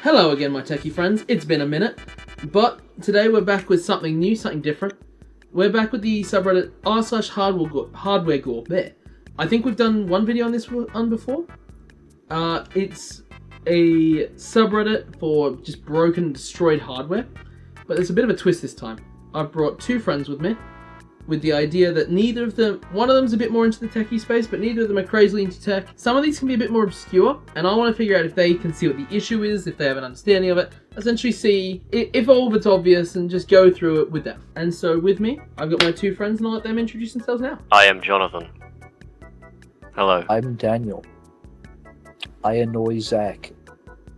Hello again, my techie friends. It's been a minute, but today we're back with something new, something different. We're back with the subreddit r/hardware gore. There. I think we've done one video on this one before. It's a subreddit for just broken and destroyed hardware, but there's a bit of a twist this time. I've brought two friends with me, with the idea that one of them's a bit more into the techie space, but neither of them are crazily into tech. Some of these can be a bit more obscure, and I want to figure out if they can see what the issue is, if they have an understanding of it, essentially see if all of it's obvious and just go through it with them. And so with me, I've got my two friends and I'll let them introduce themselves now. I am Jonathan. Hello. I'm Daniel. I annoy Zach.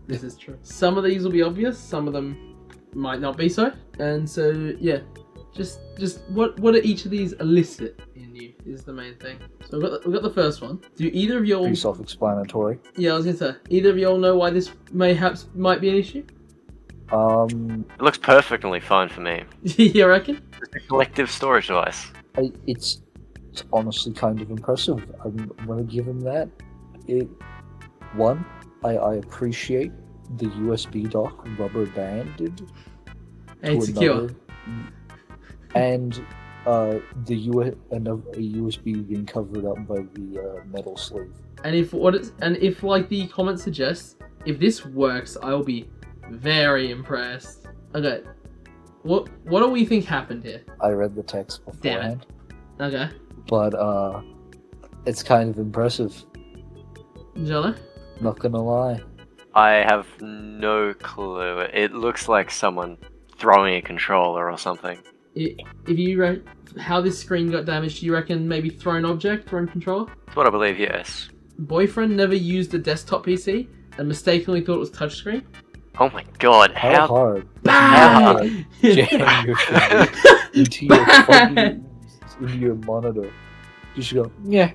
This is true. Some of these will be obvious, some of them might not be so. And so, yeah. Just what do each of these elicit in you is the main thing. So we've got the first one. Do either of y'all... Pretty self-explanatory. Yeah, I was going to say, either of y'all know why this might be an issue? It looks perfectly fine for me. You reckon? It's a collective storage device. It's honestly kind of impressive. I'm gonna give him that. I appreciate the USB dock rubber banded. And it's secure. And a USB being covered up by the metal sleeve. And if like the comment suggests, if this works, I will be very impressed. Okay, what do we think happened here? I read the text beforehand. Damn it. Okay. But it's kind of impressive. Jello? Not gonna lie. I have no clue. It looks like someone throwing a controller or something. If you how this screen got damaged, do you reckon maybe thrown controller? That's what I believe, yes. Boyfriend never used a desktop PC and mistakenly thought it was touchscreen? Oh my god, How hard? Bang! Jam your finger into your monitor. Just go, yeah.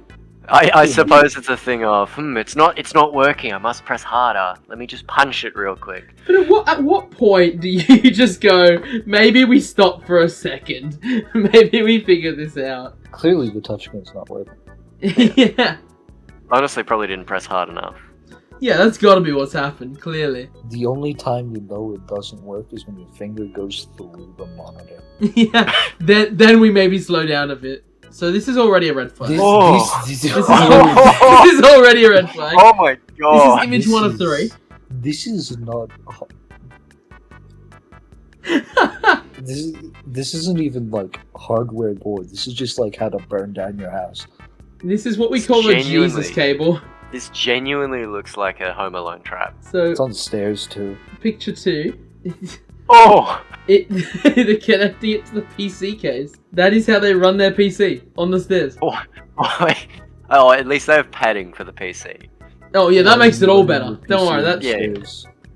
I suppose it's a thing of, it's not working, I must press harder. Let me just punch it real quick. But at what point do you just go, maybe we stop for a second, maybe we figure this out? Clearly the touchscreen's not working. Yeah. Honestly, probably didn't press hard enough. Yeah, that's gotta be what's happened, clearly. The only time you know it doesn't work is when your finger goes through the monitor. Yeah, then we maybe slow down a bit. So this is already a red flag. This is already a red flag. Oh my god. This is image 1 of 3. This is not... This isn't even like hardware board. This is just like how to burn down your house. This is what we call a Jesus cable. This genuinely looks like a Home Alone trap. So it's on the stairs too. Picture 2. Oh! They're connecting it to the PC case. That is how they run their PC, on the stairs. Oh, at least they have padding for the PC. Oh yeah, that makes it all better. Don't worry, that's... Yeah.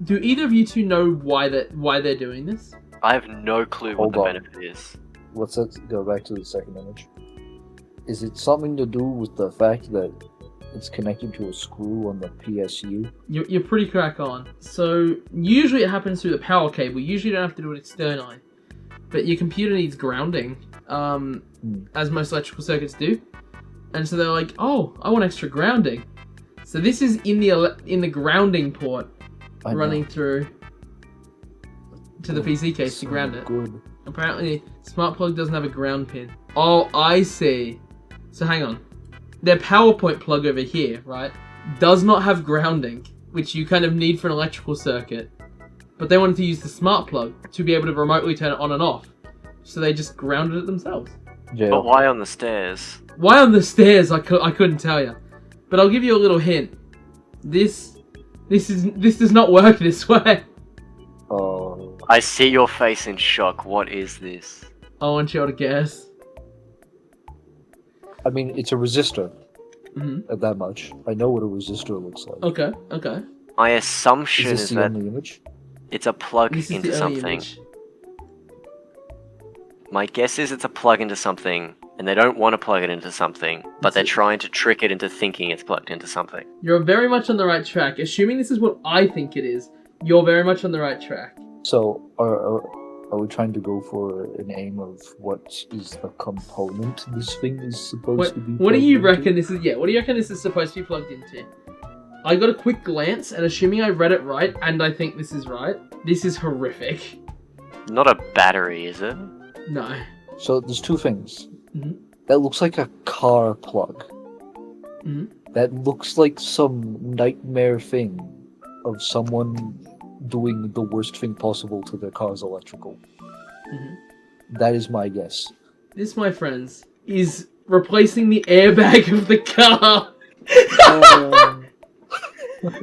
Do either of you two know why they're doing this? I have no clue what the benefit is. Let's go back to the second image. Is it something to do with the fact that it's connected to a screw on the PSU? You're pretty crack on. So, usually it happens through the power cable. Usually you don't have to do it externally. But your computer needs grounding, as most electrical circuits do. And so they're like, oh, I want extra grounding. So this is in the grounding port running through to the PC case to ground it. Good. Apparently, smart plug doesn't have a ground pin. Oh, I see. So hang on. Their PowerPoint plug over here, right, does not have grounding, which you kind of need for an electrical circuit. But they wanted to use the smart plug to be able to remotely turn it on and off. So they just grounded it themselves. Yeah. But why on the stairs? Why on the stairs? I couldn't tell you. But I'll give you a little hint. This does not work this way. Oh. I see your face in shock. What is this? I want you all to guess. I mean, it's a resistor. At that much. I know what a resistor looks like. Okay. My assumption is is the that only image? it's a plug This is into the only something. image. My guess is it's a plug into something, and they don't want to plug it into something, but they're trying to trick it into thinking it's plugged into something. You're very much on the right track. Assuming this is what I think it is, you're very much on the right track. So, are we trying to go for an aim of what is the component this thing is supposed to be? What do you reckon this is? Yeah, what do you reckon this is supposed to be plugged into? I got a quick glance, and assuming I read it right, and I think this is right, this is horrific. Not a battery, is it? No. So there's two things. Mhm. That looks like a car plug. Mhm. That looks like some nightmare thing of someone doing the worst thing possible to their car's electrical. Mhm. That is my guess. This, my friends, is replacing the airbag of the car.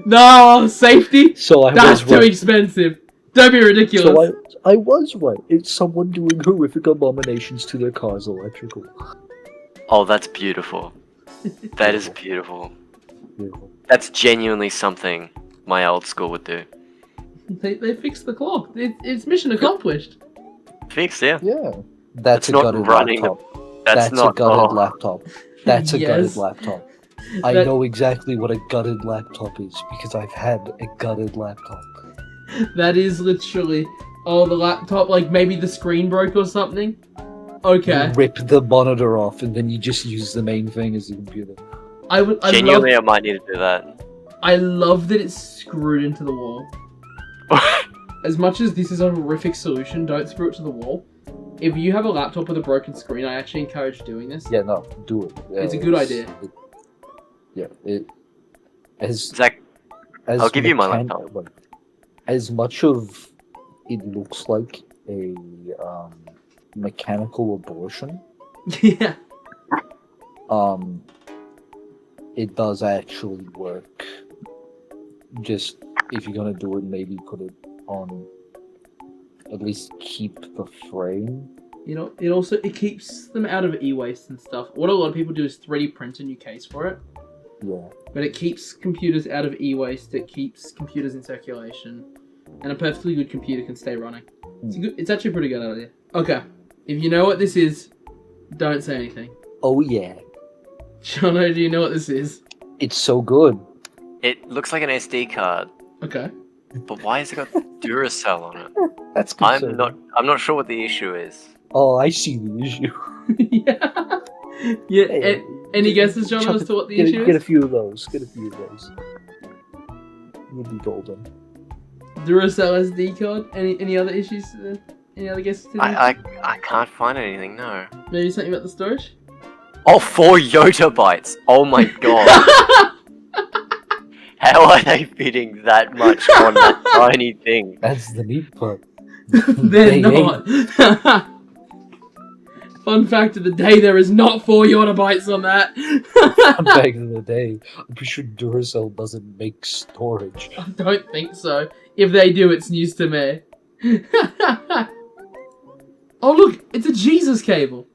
No, safety? So I That's was too right. expensive. Don't be ridiculous. So I was right. It's someone doing horrific abominations to their car's electrical. Oh, that's beautiful. That is beautiful. Beautiful. That's genuinely something my old school would do. They fixed the clock. It's mission accomplished. Fixed, yeah. Yeah. That's It's a not gutted running. laptop. That's not. a gutted Oh, laptop. That's a gutted Yes. laptop. I That- know exactly what a gutted laptop is because I've had a gutted laptop. That is literally, oh, the laptop, like maybe the screen broke or something. Okay. You rip the monitor off and then you just use the main thing as the computer. I genuinely, I might need to do that. love that it's screwed into the wall. As much as this is a horrific solution, don't screw it to the wall. If you have a laptop with a broken screen, I actually encourage doing this. Yeah, no, do it. Yeah, It's a good idea. Zach, I'll give you my laptop. like, as much of it looks like a mechanical abortion, Yeah. it does actually work. Just if you're gonna do it, maybe put it on. At least keep the frame. You know, it keeps them out of e-waste and stuff. What a lot of people do is 3D print a new case for it. Yeah. But it keeps computers out of e-waste, it keeps computers in circulation, and a perfectly good computer can stay running. It's actually a pretty good idea. Okay, if you know what this is, don't say anything. Oh yeah. Jono, do you know what this is? It's so good. It looks like an SD card, Okay. but why has it got Duracell on it? That's good. I'm not sure what the issue is. Oh, I see the issue. Yeah. Yeah. Hey, Any guesses, Jono, as to what the issue Get a is? few of those. Get a few of those. You'll be golden. Duracell SD card? Any other issues? Any other guesses? I can't find anything. No. Maybe something about the storage? Oh, 4 yottabytes. Oh my god. How are they fitting that much on that tiny thing? That's the neat part. They're They not. Fun fact of the day, there is not 4 yottabytes on that. Back in the day, I'm pretty sure Duracell doesn't make storage. I don't think so. If they do, it's news to me. Oh look, it's a Jesus cable.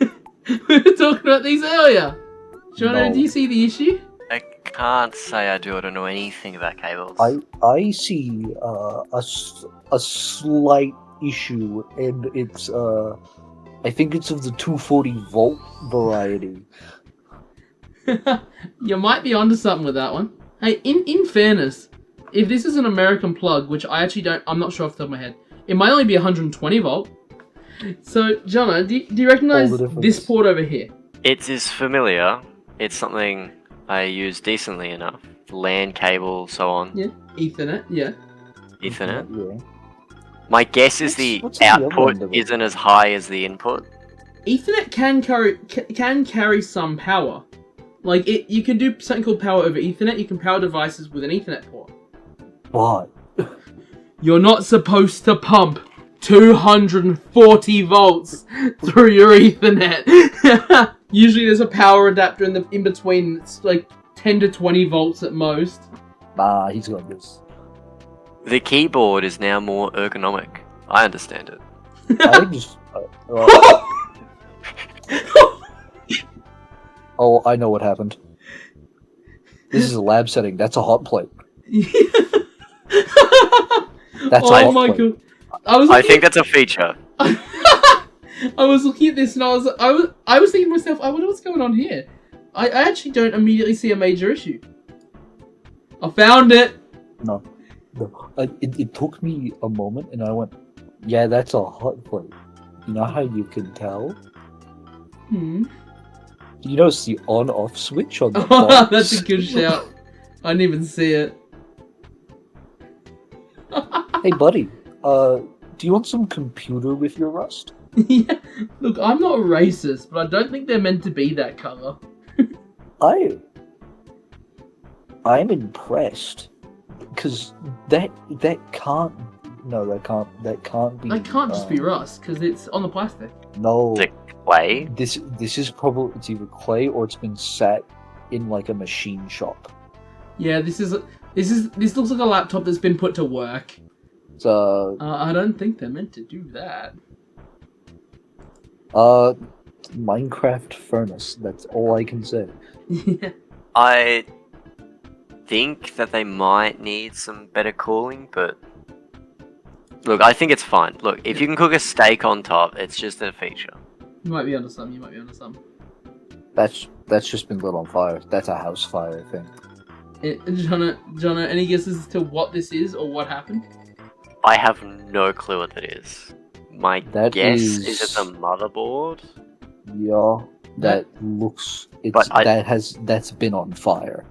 We were talking about these earlier. Jono, No. do you see the issue? I can't say I do. I don't know anything about cables. I see a slight issue, and it's I think it's of the 240 volt variety. You might be onto something with that one. Hey, in fairness, if this is an American plug, which I'm not sure off the top of my head, it might only be 120 volt. So, Jono, do you recognize All the difference. this port over here? It is familiar. It's something I use decently enough. LAN cable, so on. Yeah, Ethernet, yeah. Ethernet. Yeah. My guess is the What's the other output end of it? isn't as high as the input. Ethernet can carry some power. Like, you can do something called power over Ethernet. You can power devices with an Ethernet port. But You're not supposed to pump 240 volts through your Ethernet. Usually there's a power adapter in between. It's like 10 to 20 volts at most. nah, he's got this. The keyboard is now more ergonomic. I understand it. I just. Oh, I know what happened. This is a lab setting. That's a hot plate. That's a Oh hot my plate. god! I think that's a feature. I was looking at this and I was thinking to myself, I wonder what's going on here. I actually don't immediately see a major issue. I found it. No. It took me a moment, and I went, "Yeah, that's a hot plate." You know how you can tell? You notice the on-off switch on the Oh, box? that's a good shout. I didn't even see it. Hey, buddy. Do you want some computer with your Rust? Yeah. Look, I'm not a racist, but I don't think they're meant to be that color. I'm impressed because that can't be. That can't just be rust because it's on the plastic. No, The clay? this is probably it's either clay or it's been sat in like a machine shop. Yeah, this looks like a laptop that's been put to work. So I don't think they're meant to do that. Minecraft furnace. That's all I can say. Yeah. I think that they might need some better cooling, but look, I think it's fine. Look, if you can cook a steak on top, it's just a feature. You might be onto some. That's just been lit on fire. That's a house fire thing. Jono, any guesses as to what this is or what happened? I have no clue what that is. My That guess is- is it the motherboard? Yeah, that looks. That's been on fire.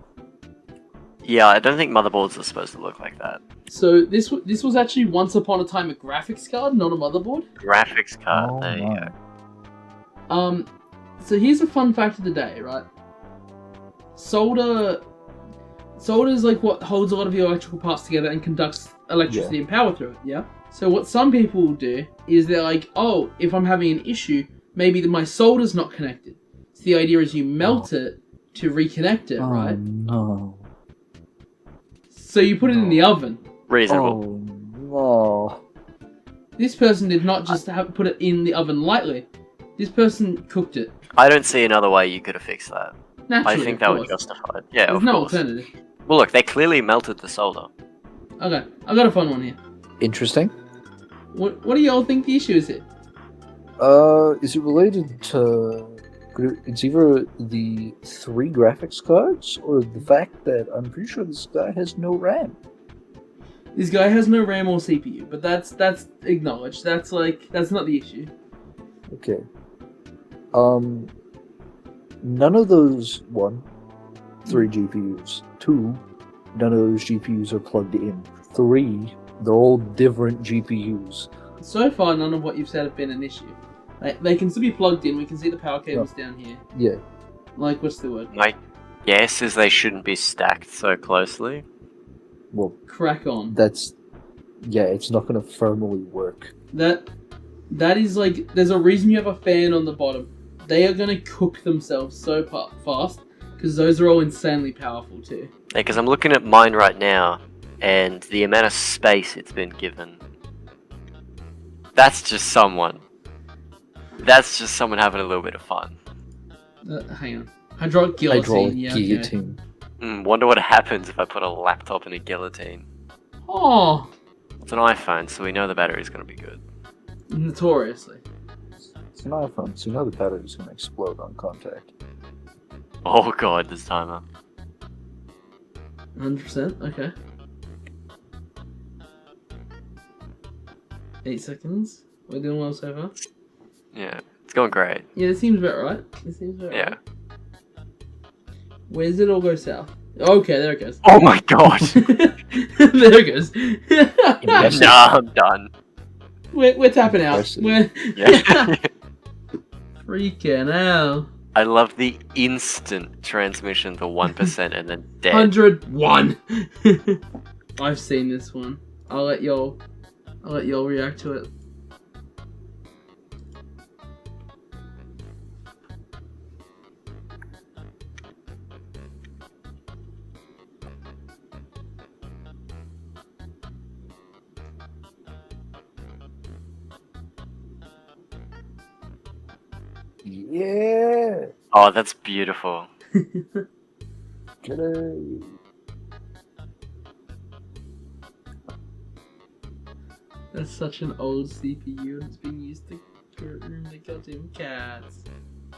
Yeah, I don't think motherboards are supposed to look like that. So this was actually once upon a time a graphics card, not a motherboard. Graphics card, Oh, there you my. go. So here's a fun fact of the day, right? Solder is like what holds a lot of your electrical parts together and conducts electricity and power through it, yeah? So what some people will do is they're like, oh, if I'm having an issue, maybe my solder's not connected. So the idea is you melt it to reconnect it, right? No. So you put it in the oven. Reasonable. Oh no. This person did not just put it in the oven lightly. This person cooked it. I don't see another way you could have fixed that. Naturally, I think of that would course. justify it. Yeah, There's of no course. alternative. Well, look, they clearly melted the solder. Okay, I got a fun one here. Interesting. What do y'all think the issue is here? Is it related to? It's either the 3 graphics cards or the fact that I'm pretty sure this guy has no RAM. This guy has no RAM or CPU, but that's acknowledged. That's not the issue. Okay. None of those 3 GPUs. 2, none of those GPUs are plugged in. 3, they're all different GPUs. So far, none of what you've said have been an issue. They can still be plugged in. We can see the power cables down here. Yeah. Like, what's the word? My guess is they shouldn't be stacked so closely. Well, Crack on. it's not going to firmly work. That is like, there's a reason you have a fan on the bottom. They are gonna cook themselves so fast because those are all insanely powerful too. Yeah, because I'm looking at mine right now, and the amount of space it's been given. That's just someone having a little bit of fun. Hang on. Hydraulic guillotine. Hydraulic Yeah, okay. guillotine. Wonder what happens if I put a laptop in a guillotine. Oh, It's an iPhone, so we know the battery's gonna be good. notoriously. It's an iPhone, so you know the battery's going to explode on contact. Oh god, this timer. 100%. Okay. 8 seconds. We're doing well so far. Yeah, it's going great. Yeah, this seems about right. Yeah. Right. Where does it all go south? Okay, there it goes. Oh my god! There it goes. Impressive. Nah, I'm done. We're tapping out. Impressive. We're Yeah. freaking out. I love the instant transmission to 1% and then dead. 101. I've seen this one. I'll let y'all react to it. Yeah! Oh, that's beautiful. Get it! That's such an old CPU and it's been used to groom the goddamn cats.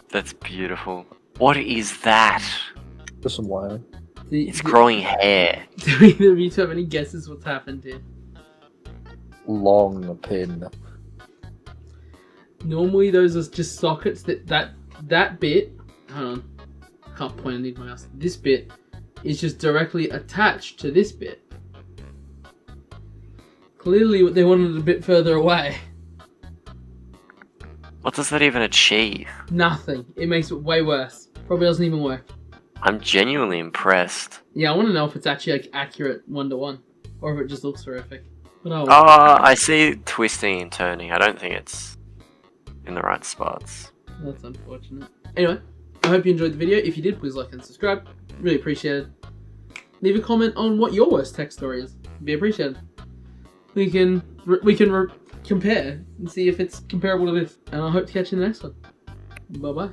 That's beautiful. What is that? There's some wire. It's growing hair. Do either of you two have any guesses what's happened here? Long pin. Normally those are just sockets that bit hold on, I can't point underneath my mouse. This bit is just directly attached to this bit. Clearly they wanted it a bit further away. What does that even achieve? Nothing. It makes it way worse. Probably doesn't even work. I'm genuinely impressed. Yeah, I want to know if it's actually like accurate 1-to-1, or if it just looks horrific. But oh, I see twisting and turning. I don't think it's in the right spots. that's unfortunate. Anyway, I hope you enjoyed the video. If you did, please like and subscribe. Really appreciate it. Leave a comment on what your worst tech story is. Be appreciated. We can compare and see if it's comparable to this. And I hope to catch you in the next one. Bye bye.